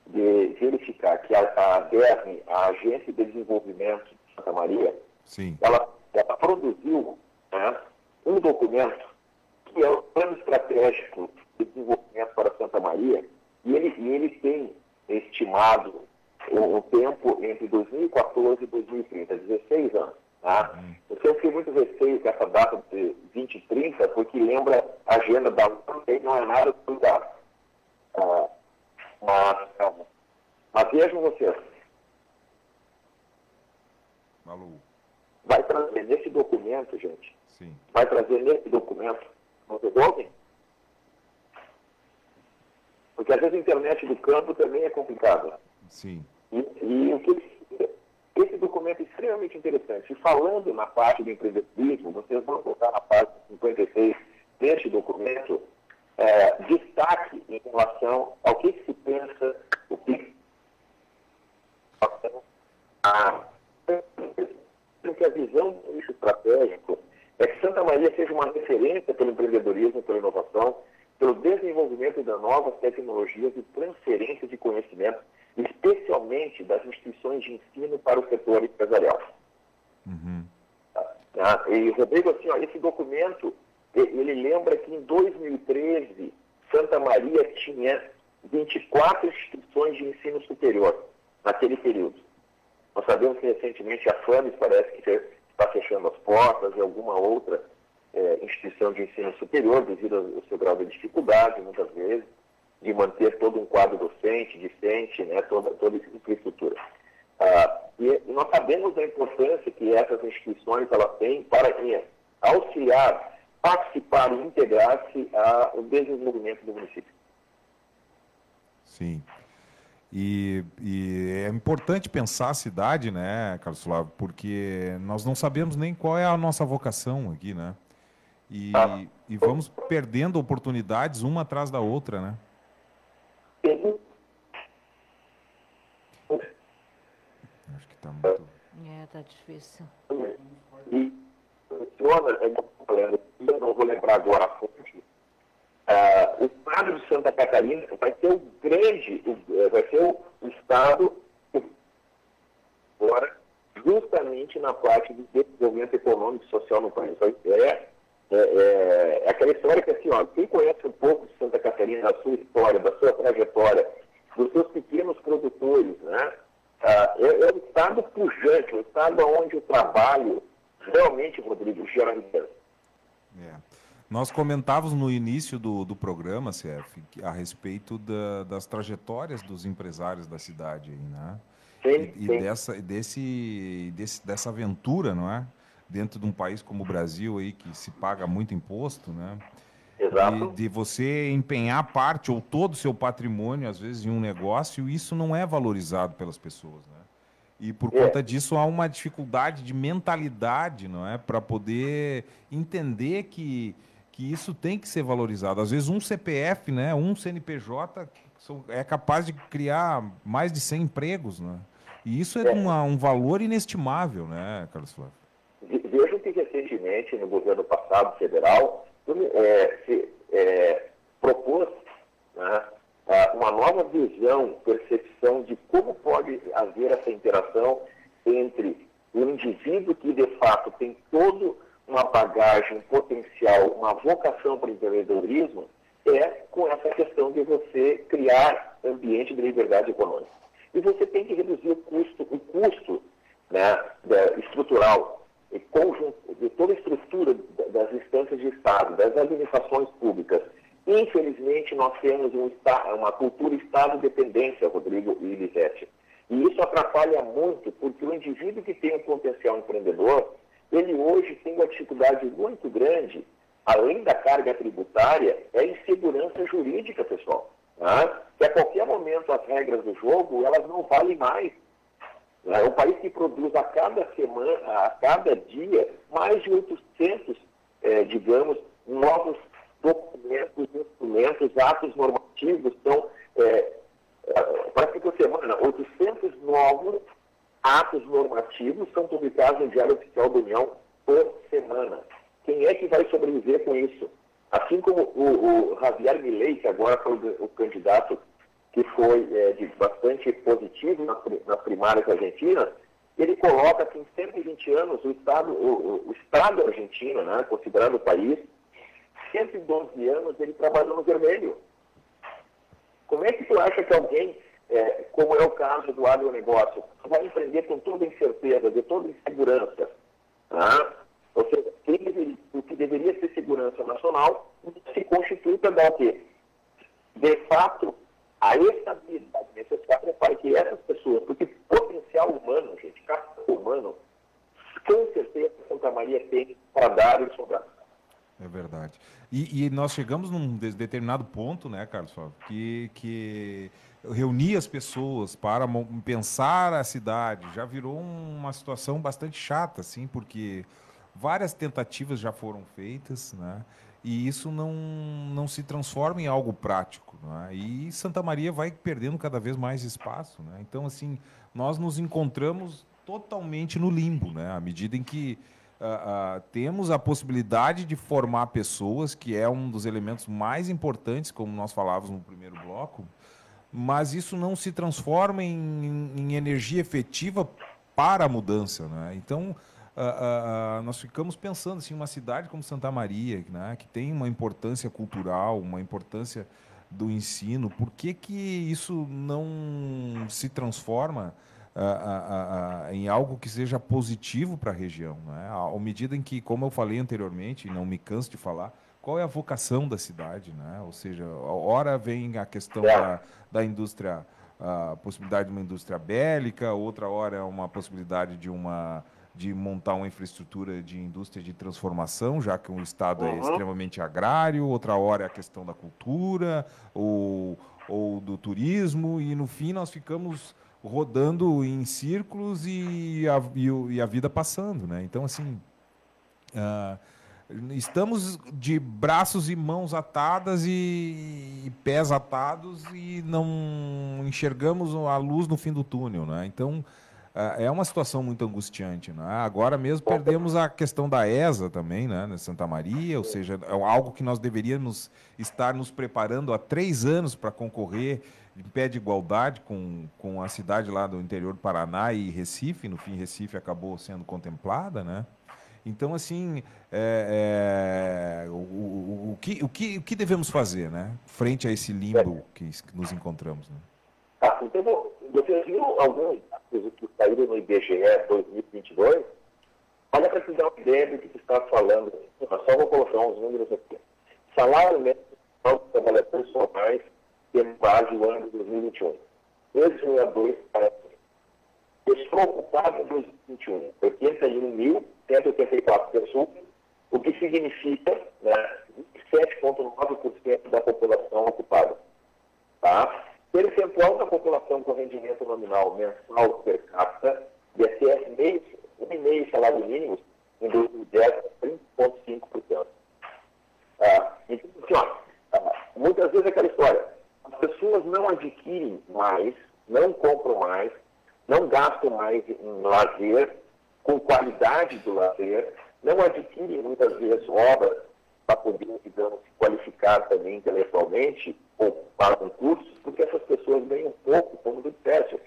de verificar que a DERN, a Agência de Desenvolvimento de Santa Maria, sim, ela produziu, né, um documento que é o Plano Estratégico de Desenvolvimento para Santa Maria, e ele tem estimado um tempo entre 2014 e 2030, 16 anos. Tá? Eu sempre fiquei muito receio com essa data de 2030, porque lembra a agenda da ONU, e não é nada cuidado. Mas vejam vocês. Malu. Vai trazer nesse documento, gente. Sim. Vai trazer nesse documento. Vocês ouvem? Porque às vezes a internet do campo também é complicada. Sim. E o que esse documento é extremamente interessante. E falando na parte do empreendedorismo, vocês vão voltar na parte 56 deste documento, destaque em relação ao que se pensa, o que a visão do eixo estratégico é que Santa Maria seja uma referência pelo empreendedorismo, pela inovação, pelo desenvolvimento de novas tecnologias e transferência de conhecimento, especialmente das instituições de ensino para o setor empresarial. Uhum. E, Rodrigo, assim, esse documento, ele lembra que em 2013, Santa Maria tinha 24 instituições de ensino superior naquele período. Nós sabemos que recentemente a FAMES parece que está fechando as portas e alguma outra instituição de ensino superior, devido ao seu grau de dificuldade, muitas vezes, de manter todo um quadro docente, discente, né, toda essa infraestrutura. E nós sabemos da importância que essas instituições elas têm para auxiliar, participar e integrar-se ao desenvolvimento do município. Sim. E é importante pensar a cidade, né, Carlos Flávio, porque nós não sabemos nem qual é a nossa vocação aqui, né? E vamos perdendo oportunidades uma atrás da outra, né? Acho que está muito... Tá difícil. E eu não vou lembrar agora a fonte. O estado de Santa Catarina vai ser vai ser o estado agora justamente na parte do desenvolvimento econômico e social no país. É aquela história que, assim, quem conhece um pouco de Santa Catarina, da sua história, da sua trajetória, dos seus pequenos produtores, né? É um estado pujante, um estado onde o trabalho realmente, Rodrigo, gera riqueza. Nós comentávamos no início do programa, CF, a respeito das trajetórias dos empresários da cidade, aí, né? Sim. Dessa aventura, não é? Dentro de um país como o Brasil, aí, que se paga muito imposto, né? Exato. De você empenhar parte ou todo o seu patrimônio, às vezes, em um negócio, e isso não é valorizado pelas pessoas, né? E por conta disso há uma dificuldade de mentalidade, não é? Para poder entender que isso tem que ser valorizado. Às vezes um CPF, né? Um CNPJ é capaz de criar mais de 100 empregos, né? E isso é um valor inestimável, né, Carlos Flávio? Vejam que recentemente, no governo passado federal, se propôs, né, uma nova visão, percepção de como pode haver essa interação entre o indivíduo que, de fato, tem toda uma bagagem, um potencial, uma vocação para o empreendedorismo, é com essa questão de você criar ambiente de liberdade econômica. E você tem que reduzir o custo né, estrutural e conjunto, de toda a estrutura das instâncias de Estado, das administrações públicas. Infelizmente, nós temos uma cultura Estado-dependência, Rodrigo e Elisete. E isso atrapalha muito, porque o indivíduo que tem um potencial empreendedor, ele hoje tem uma dificuldade muito grande, além da carga tributária, é a insegurança jurídica, pessoal. Tá? Que a qualquer momento as regras do jogo, elas não valem mais. É um país que produz a cada semana, a cada dia, mais de 800, digamos, novos documentos, instrumentos, atos normativos. Então, parece que por semana, 800 novos atos normativos são publicados no Diário Oficial da União por semana. Quem é que vai sobreviver com isso? Assim como o Javier Milei, que agora foi o candidato que foi bastante positivo nas primárias argentinas, ele coloca que em 120 anos o Estado argentino, né, considerando o país, 112 anos ele trabalhou no vermelho. Como é que tu acha que alguém, como é o caso do agronegócio, vai empreender com toda incerteza, de toda insegurança? Tá? Ou seja, o que deveria ser segurança nacional se constitui para dar o quê? De fato, a estabilidade necessária para que essas pessoas, porque potencial humano, gente, capital humano, com certeza Santa Maria tem para dar e sobrar. É verdade. E nós chegamos num determinado ponto, né, Carlos Fábio, que reunir as pessoas para pensar a cidade já virou uma situação bastante chata, assim, porque várias tentativas já foram feitas, né? E isso não se transforma em algo prático, né? E Santa Maria vai perdendo cada vez mais espaço, né? Então, assim, nós nos encontramos totalmente no limbo, né? À medida em que temos a possibilidade de formar pessoas, que é um dos elementos mais importantes, como nós falávamos no primeiro bloco, mas isso não se transforma em energia efetiva para a mudança, né? Então, nós ficamos pensando assim, uma cidade como Santa Maria, né, que tem uma importância cultural, uma importância do ensino, por que isso não se transforma em algo que seja positivo para a região, né? À medida em que, como eu falei anteriormente, e não me canso de falar, qual é a vocação da cidade, né? Ou seja, ora vem a questão da indústria, a possibilidade de uma indústria bélica, outra hora é uma possibilidade de montar uma infraestrutura de indústria de transformação, já que o Estado é extremamente agrário, outra hora é a questão da cultura ou do turismo, e no fim nós ficamos rodando em círculos e a vida passando, né? Então, assim, estamos de braços e mãos atadas e pés atados e não enxergamos a luz no fim do túnel, né? Então, é uma situação muito angustiante, né? Agora mesmo perdemos a questão da ESA também, né, na Santa Maria, ou seja, é algo que nós deveríamos estar nos preparando há 3 anos para concorrer em pé de igualdade com a cidade lá do interior do Paraná e Recife. No fim, Recife acabou sendo contemplada, né? Então, assim, o que devemos fazer, né, frente a esse limbo que nos encontramos, né? Então, vocês viram alguns dados que saíram no IBGE 2022? Olha, para te dar uma ideia do que você está falando. Só vou colocar uns números aqui. Salário médio dos trabalhadores formais temos base o ano de 2021. 2,2 para desocupado em 2021. 81.184 pessoas, o que significa, né, 7,9% da população ocupada. Tá? Percentual da população com rendimento nominal mensal per capita de até 1,5 salário mínimo em 2010, 30,5%. Então, assim, muitas vezes é aquela história, as pessoas não adquirem mais, não compram mais, não gastam mais em lazer, com qualidade do lazer, não adquirem muitas vezes obras para poder, digamos, se qualificar também intelectualmente ou pagam cursos, porque essas pessoas ganham pouco, como do disseste.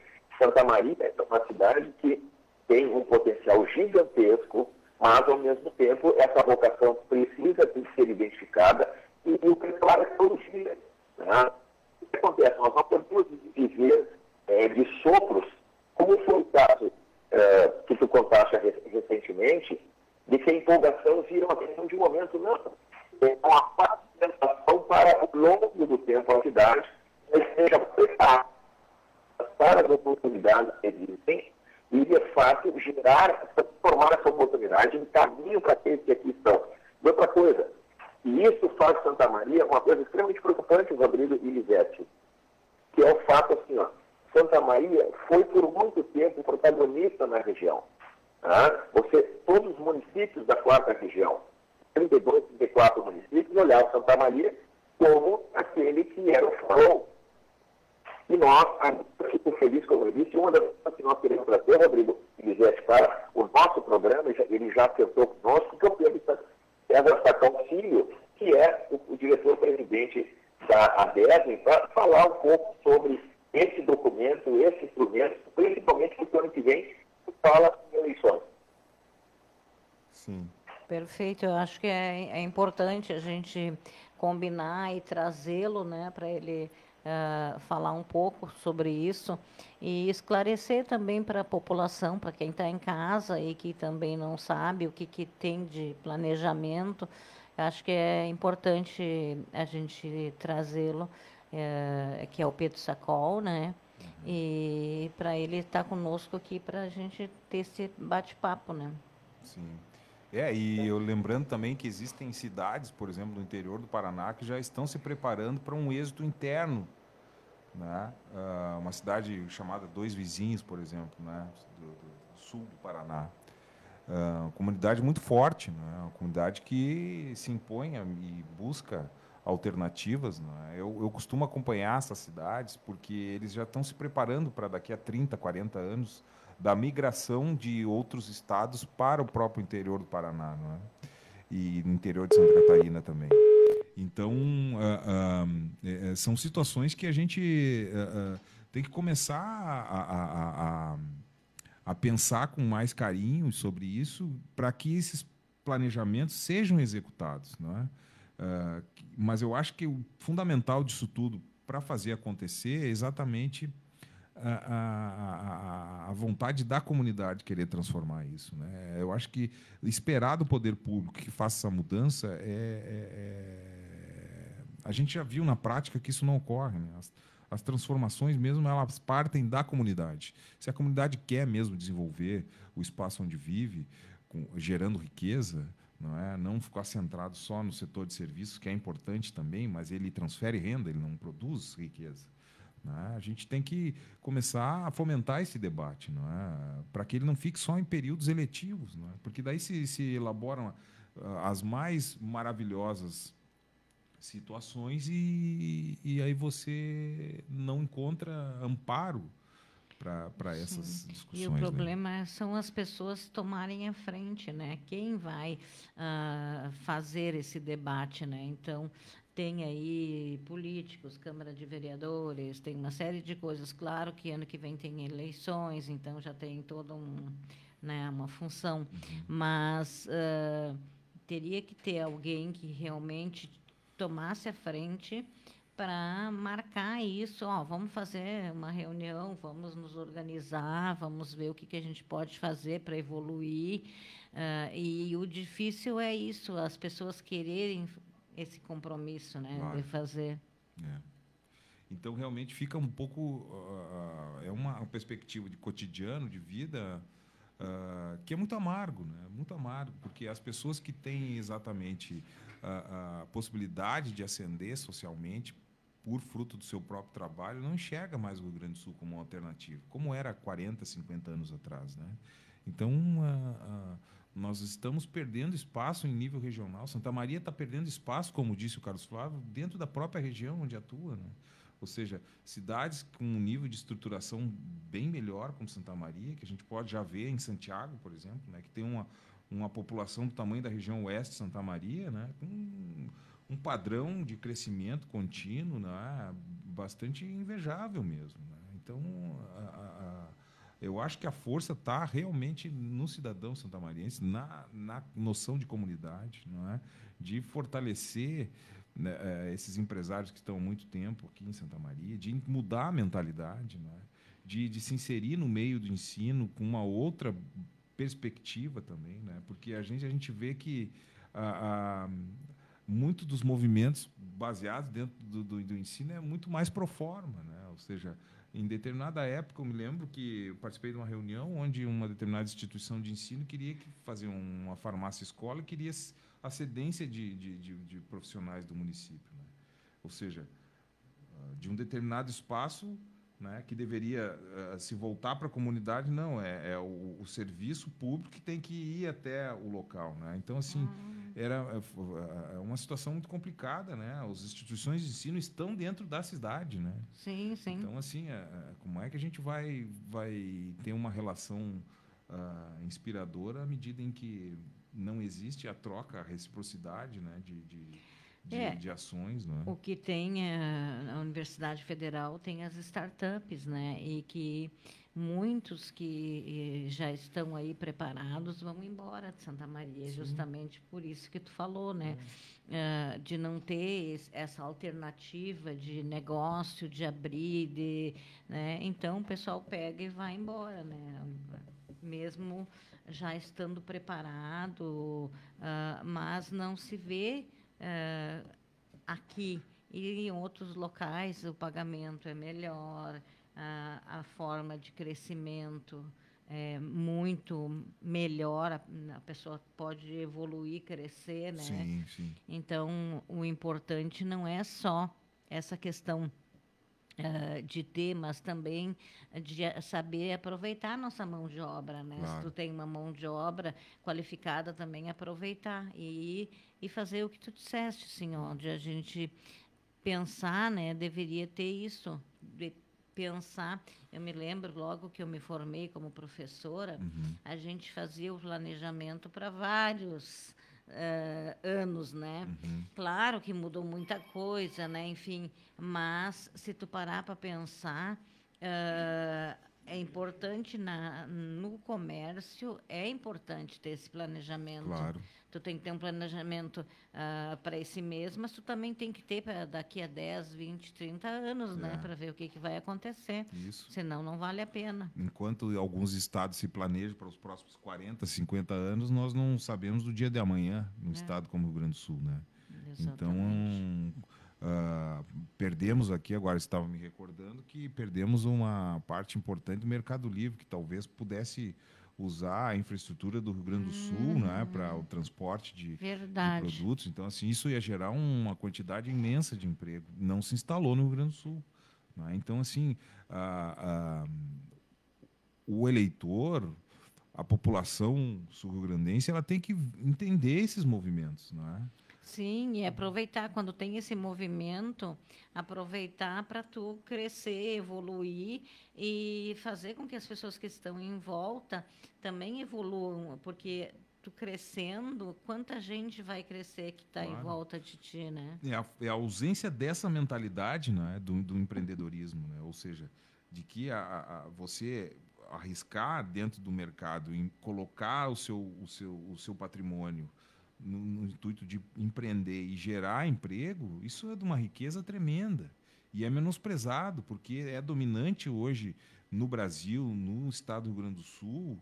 Santa Maria é uma cidade que tem um potencial gigantesco, mas, ao mesmo tempo, essa vocação precisa ser identificada e o que, claro, é que todo dia de sopros, como foi o caso que tu contaste recentemente, de que a empolgação vira uma questão de momento, não. É uma facilitação para o longo do tempo a cidade, seja preparada para as oportunidades que existem e, de fato, transformar essa oportunidade em caminho para aqueles que aqui estão. E outra coisa, e isso faz Santa Maria uma coisa extremamente preocupante, Rodrigo e Lisete, que é o fato assim, ó, Santa Maria foi por muito tempo protagonista na região. Tá? Todos os municípios da 4ª região, 32, 34 municípios, olhavam Santa Maria como aquele que era o farol. E nós, fico feliz, como eu disse, uma das coisas que nós queremos trazer, Rodrigo e Lisete, para o nosso programa, ele já acertou conosco, que é o Pedro César Sacão Filho, que é o diretor-presidente da ADESM, para falar um pouco sobre esse documento, esse instrumento, principalmente no ano que vem, que fala em eleições. Sim. Perfeito, eu acho que é importante a gente combinar e trazê-lo, né, para ele falar um pouco sobre isso e esclarecer também para a população, para quem está em casa e que também não sabe o que tem de planejamento. Acho que é importante a gente trazê-lo, que é o Pedro Sacol, né? E para ele estar conosco aqui para a gente ter esse bate-papo, né? Sim. E eu lembrando também que existem cidades, por exemplo, no interior do Paraná, que já estão se preparando para um êxodo interno, né? Uma cidade chamada Dois Vizinhos, por exemplo, né? do sul do Paraná. Uma comunidade muito forte, né? Uma comunidade que se impõe e busca alternativas. Né? Eu costumo acompanhar essas cidades porque eles já estão se preparando para daqui a 30, 40 anos da migração de outros estados para o próprio interior do Paraná, não é? E no interior de Santa Catarina também. Então, são situações que a gente tem que começar a pensar com mais carinho sobre isso para que esses planejamentos sejam executados, não é? Mas eu acho que o fundamental disso tudo para fazer acontecer é exatamente a vontade da comunidade querer transformar isso, né? Eu acho que esperar do poder público que faça essa mudança a gente já viu na prática que isso não ocorre, né? As transformações mesmo, elas partem da comunidade. Se a comunidade quer mesmo desenvolver o espaço onde vive, gerando riqueza, não ficar centrado só no setor de serviços, que é importante também, mas ele transfere renda, ele não produz riqueza. A gente tem que começar a fomentar esse debate, para que ele não fique só em períodos eletivos, porque daí se elaboram as mais maravilhosas situações e aí você não encontra amparo para essas discussões. E o problema são as pessoas tomarem a frente, né? Quem vai fazer esse debate, né? Então, tem aí políticos, Câmara de Vereadores, tem uma série de coisas. Claro que ano que vem tem eleições, então já tem toda uma função. Mas teria que ter alguém que realmente tomasse a frente para marcar isso. Vamos fazer uma reunião, vamos nos organizar, vamos ver o que a gente pode fazer para evoluir. E o difícil é isso, as pessoas quererem esse compromisso, né, claro, de fazer. Então, realmente, fica um pouco... é uma perspectiva de cotidiano, de vida, que é muito amargo, né? Muito amargo, porque as pessoas que têm exatamente a possibilidade de ascender socialmente por fruto do seu próprio trabalho, não enxerga mais o Rio Grande do Sul como uma alternativa, como era 40, 50 anos atrás, né? Então, nós estamos perdendo espaço em nível regional. Santa Maria está perdendo espaço, como disse o Carlos Flávio, dentro da própria região onde atua, né? Ou seja, cidades com um nível de estruturação bem melhor, como Santa Maria, que a gente pode já ver em Santiago, por exemplo, né? Que tem uma população do tamanho da região oeste de Santa Maria, né? Com um padrão de crescimento contínuo, né? Bastante invejável mesmo, né? Então, eu acho que a força está realmente no cidadão santamariense, na noção de comunidade, não é? De fortalecer, né, esses empresários que estão há muito tempo aqui em Santa Maria, de mudar a mentalidade, não é? de se inserir no meio do ensino com uma outra perspectiva também, né? Porque a gente vê que muito dos movimentos baseados dentro do ensino é muito mais pro forma, né? Ou seja, em determinada época, eu me lembro que eu participei de uma reunião onde uma determinada instituição de ensino queria fazer uma farmácia escola e queria a cedência de profissionais do município, né? Ou seja, de um determinado espaço, né, que deveria se voltar para a comunidade, não, é o serviço público que tem que ir até o local, né? Então, assim, era uma situação muito complicada, né? As instituições de ensino estão dentro da cidade, né? Sim, sim. Então, assim, como é que a gente vai ter uma relação inspiradora à medida em que não existe a troca, a reciprocidade, né, de ações, né? O que tem a Universidade Federal tem as startups, né? E que muitos que já estão aí preparados vão embora de Santa Maria, justamente por isso que tu falou, né? De não ter essa alternativa de negócio, de abrir, né? Então o pessoal pega e vai embora, né? Mesmo já estando preparado, mas não se vê aqui e em outros locais o pagamento é melhor, a forma de crescimento é muito melhor, a pessoa pode evoluir, crescer, né? Sim, sim. Então, o importante não é só essa questão de ter, mas também de saber aproveitar a nossa mão de obra, né? Claro. Se tu tem uma mão de obra qualificada, também aproveitar e fazer o que tu disseste, assim, ó, de a gente pensar, né? Deveria ter isso, de pensar. Eu me lembro, logo que eu me formei como professora, a gente fazia o planejamento para vários anos, né? Claro que mudou muita coisa, né? Enfim, mas se tu parar para pensar, é importante no comércio, é importante ter esse planejamento. Claro. Tu tem que ter um planejamento para esse mês, mas tu também tem que ter para daqui a 10, 20, 30 anos, né? Para ver o que vai acontecer. Isso. Senão não vale a pena. Enquanto alguns estados se planejam para os próximos 40, 50 anos, nós não sabemos do dia de amanhã num estado como o Rio Grande do Sul, né? Exatamente. Então, perdemos aqui, agora estava me recordando, que perdemos uma parte importante do Mercado Livre, que talvez pudesse usar a infraestrutura do Rio Grande do Sul, né, para o transporte de produtos. Então, assim, isso ia gerar uma quantidade imensa de emprego. Não se instalou no Rio Grande do Sul, né? Então, assim, o eleitor, a população sul-rio-grandense, ela tem que entender esses movimentos, né? Sim, e aproveitar, quando tem esse movimento, aproveitar para tu crescer, evoluir e fazer com que as pessoas que estão em volta também evoluam, porque tu crescendo, quanta gente vai crescer que está em volta de ti, né? É a ausência dessa mentalidade, né, do empreendedorismo, né? Ou seja, de que você arriscar dentro do mercado, em colocar o seu patrimônio no intuito de empreender e gerar emprego, isso é de uma riqueza tremenda. E é menosprezado, porque é dominante hoje no Brasil, no estado do Rio Grande do Sul,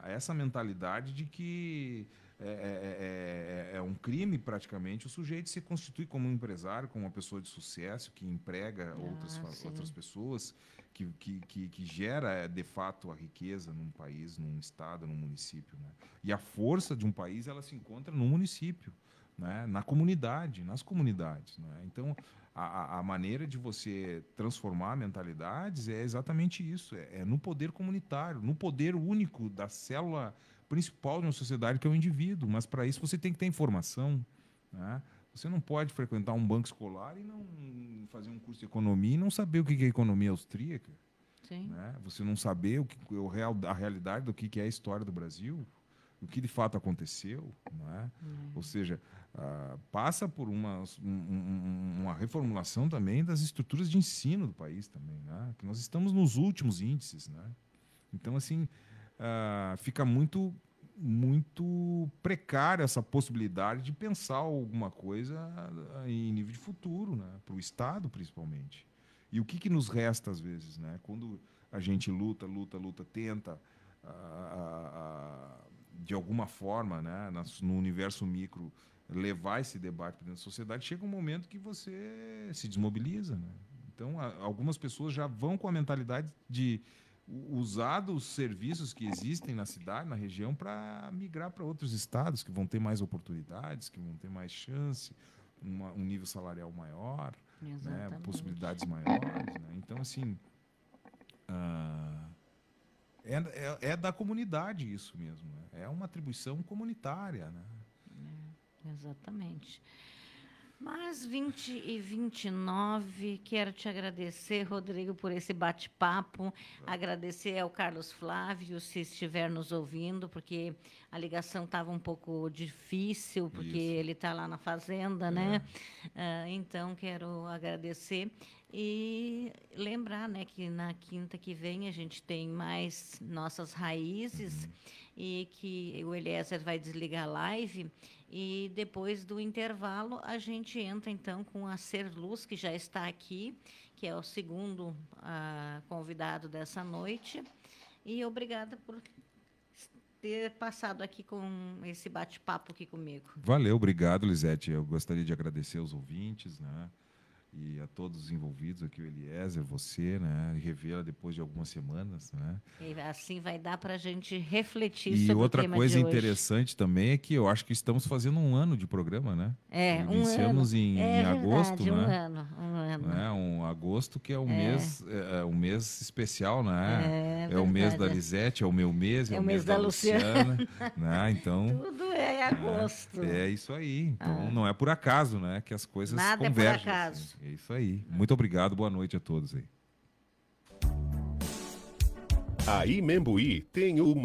essa mentalidade de que é um crime, praticamente, o sujeito se constitui como um empresário, como uma pessoa de sucesso, que emprega outras pessoas, que gera, de fato, a riqueza num país, num estado, num município, né? E a força de um país, ela se encontra no município, né? Na comunidade, nas comunidades, né? Então, a maneira de você transformar mentalidades é exatamente isso, é no poder comunitário, no poder único da célula principal de uma sociedade, que é o indivíduo. Mas, para isso, você tem que ter informação, né? Você não pode frequentar um banco escolar e não fazer um curso de economia e não saber o que é economia austríaca. Sim. Né? Você não saber a realidade do que é a história do Brasil, o que de fato aconteceu. Né? Ou seja, passa por uma reformulação também das estruturas de ensino do país também, né? Que nós estamos nos últimos índices. Né? Então, assim, fica muito precária essa possibilidade de pensar alguma coisa em nível de futuro, né? Para o Estado, principalmente. E o que nos resta, às vezes, né? Quando a gente luta, tenta, de alguma forma, né, no universo micro, levar esse debate para dentro da sociedade, chega um momento que você se desmobiliza, né? Então, algumas pessoas já vão com a mentalidade de usar os serviços que existem na cidade, na região, para migrar para outros estados, que vão ter mais oportunidades, que vão ter mais chance, um nível salarial maior, né, possibilidades maiores. Né? Então, assim, é da comunidade isso mesmo. Né? É uma atribuição comunitária. Né? Exatamente. Mas 20h29, quero te agradecer, Rodrigo, por esse bate-papo. Agradecer ao Carlos Flávio, se estiver nos ouvindo, porque a ligação estava um pouco difícil, porque ele está lá na fazenda, né? Então, quero agradecer e lembrar, né, que na quinta que vem a gente tem mais Nossas Raízes e que o Eliezer vai desligar a live. E depois do intervalo, a gente entra, então, com a Ser Luz, que já está aqui, que é o segundo convidado dessa noite. E obrigada por ter passado aqui com esse bate-papo aqui comigo. Valeu, obrigado, Lisete. Eu gostaria de agradecer aos ouvintes, né? E a todos os envolvidos aqui, o Eliezer, você, né? E revê-la depois de algumas semanas, né? E assim vai dar para a gente refletir sobre o tema de hoje. E outra coisa interessante também é que eu acho que estamos fazendo um ano de programa, né? Iniciamos em agosto, verdade, né? Um ano. Né? Um agosto que é um mês especial, né? É o mês da Lisete, é o meu mês, é o mês da Luciana, né? Então, tudo é agosto. É isso aí. Então, não é por acaso, né? Que as coisas convergem. Nada é por acaso. Assim. É isso aí. Muito obrigado. Boa noite a todos aí. A Imembuí tem uma